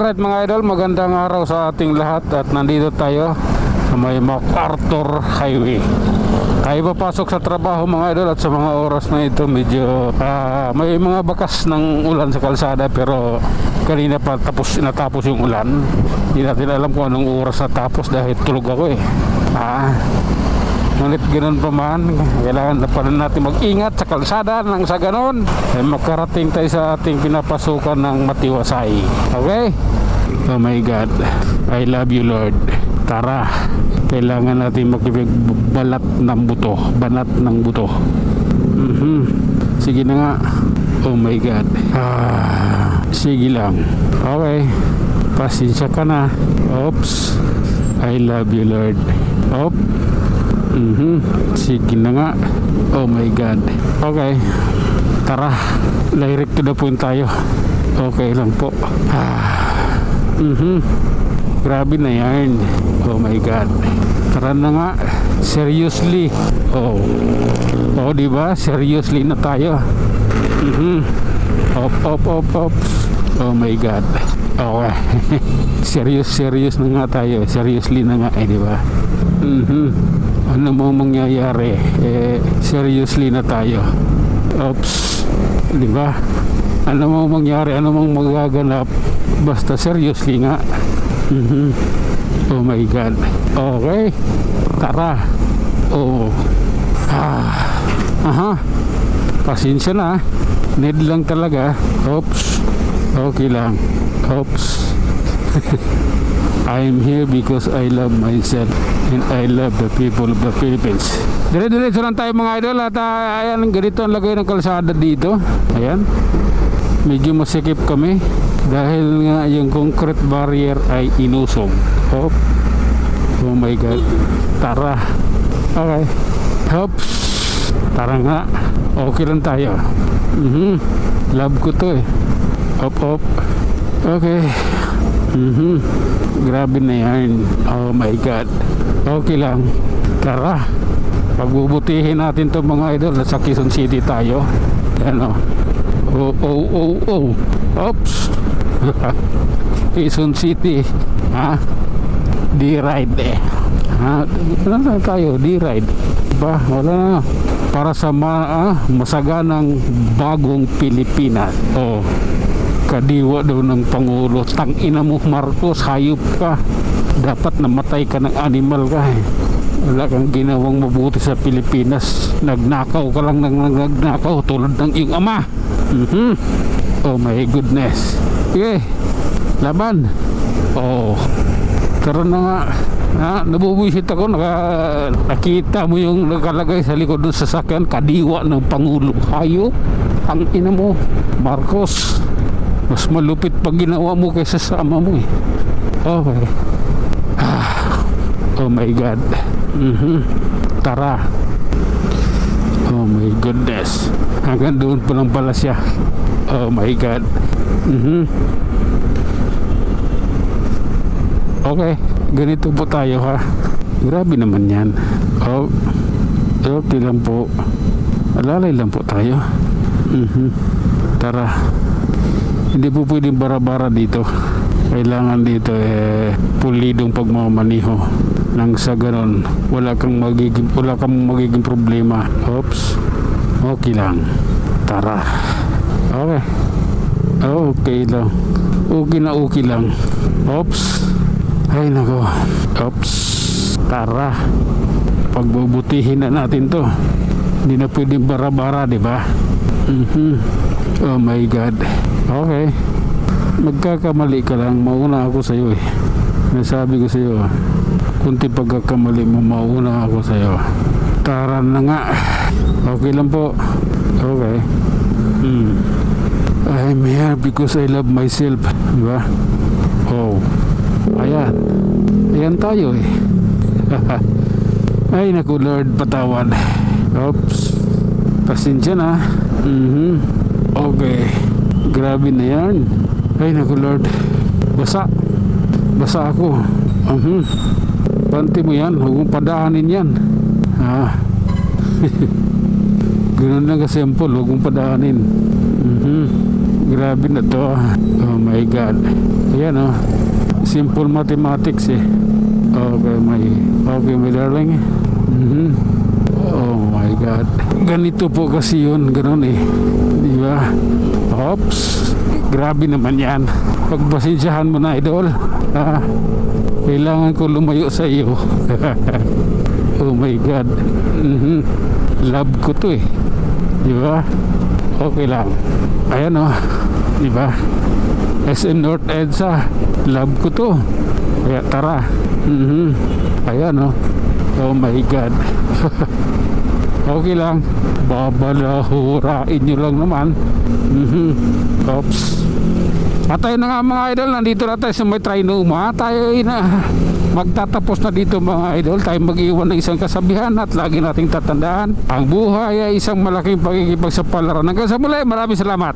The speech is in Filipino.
Alright mga idol, magandang araw sa ating lahat at nandito tayo sa may MacArthur Highway. Tayo papasok sa trabaho mga idol at sa mga oras na ito medyo may mga bakas ng ulan sa kalsada, pero kanina pa natapos yung ulan. Hindi natin alam kung anong oras natapos dahil tulog ako eh. Ngunit ganoon pa man, kailangan na pa rin natin mag-ingat sa kalsada nang sa ganoon ay makarating tayo sa ating pinapasukan ng matiwasay. Okay? Oh my God, I love you Lord. Tara, kailangan natin makipagbalat ng buto, banat ng buto. Sige na nga. Oh my God. Sige lang. Okay, pasensya ka na. Oops, I love you Lord. Sige na nga. Oh my God. Okay, tara, direct to the point tayo. Okay lang po. Grabe na yan. Oh my God. Tara na nga. Seriously. Oh, diba? Seriously na tayo. Op. Oh my God. Okay. Serious na nga tayo. Seriously na nga diba? Ano mo mangyayari? Seriously na tayo. Oops. Diba? Ano mo mangyari? Ano mong magaganap? Basta seriously nga. Oh my God. Okay, tara. Oh. Pasensya na. Need lang talaga. Oops. Okay lang. Oops. I'm here because I love myself and I love the people of the Philippines. Dire-diretso lang tayo mga idol at ayan, ganito ang lagay ng kalsada dito. Ayan, medyo masikip kami dahil nga yung concrete barrier ay inusog. Oh my God. Tara. Okay. Oops. Tara nga. Okay lang tayo. Love ko to eh. Op. Okay. Grabe na yan. Oh my God. Okay lang. Tara, pagbubutihin natin to mga idol. Sa Quezon City tayo. Ano? Oh. Oops. Quezon City. D-ride eh. Ano tayo? D-ride. Ba? Wala na. Para sa masaganang bagong Pilipinas. Oh, kadiwa daw ng Pangulo. Tangina mo Marcos, hayop ka. Dapat namatay ka ng animal ka eh. Wala kang ginawang mabuti sa Pilipinas. Nagnakaw ka lang ng nagnakaw tulad ng iyong ama. Oh my goodness. Okay, laban. Oh, tara na nga. Nabubuisit ako. Nakita mo yung nakalagay sa likod ng sasakyan, kadiwa ng Pangulo. Hayop. Tangina mo Marcos, mas malupit pag ginawa mo kaysa sa ama mo eh. Okay. Oh my God. Tara. Oh my goodness. Hanggang doon pa lang pala siya. Oh my God. Okay, ganito po tayo ha. Grabe naman yan. Okay lang po. Alalay lang po tayo. Tara. Hindi po pwedeng bara-bara dito. Kailangan dito pulidong pagmamaniho. Nang sa ganon, wala kang magiging problema. Oops. Okay lang. Tara. Okay. Okay lang. Okay lang. Oops. Ay nako. Oops. Tara. Pagbubutihin na natin to. Hindi na pwedeng bara-bara, diba? Oh my God. Okay. Magkakamali ka lang, mauna ako sa iyo eh. Nasabi ko sa iyo, kunti pagkakamali mo, mauna ako sa iyo. Tara na nga. Okay lang po. Okay. I'm here because I love myself, diba? Oh. Ayan tayo eh. Ay naku Lord, patawad. Oops. Pasensya na. Okay. Grabe na yan. Ay naku Lord. Basa ako. Panty mo yan, huwag mong padaanin yan. Ganun lang ka-simple, huwag mong padaanin. Grabe na to. Oh my God. Ayan oh. Simple mathematics eh. Okay, my darling. Oh my God. Ganito po kasi yun. Ganun eh. Di ba? Oops. Grabe naman yan. Pagpasensyahan mo na, idol. Kailangan ko lumayo sa iyo. Oh my God. Love ko to eh. Di ba? Okay lang. Ayan oh. Di ba? SM North EDSA. Love ko to. Kaya tara. Ayan oh. Oh my God. Okay lang. Babalahurain nyo lang naman. Oops. At tayo na nga mga idol. Nandito na tayo sa may Trinoma. Tayo na magtatapos na dito mga idol. Tayo mag-iwan ng isang kasabihan. At lagi nating tatandaan, ang buhay ay isang malaking pagkikipagsapalaran. Hanggang sa muli. Maraming salamat.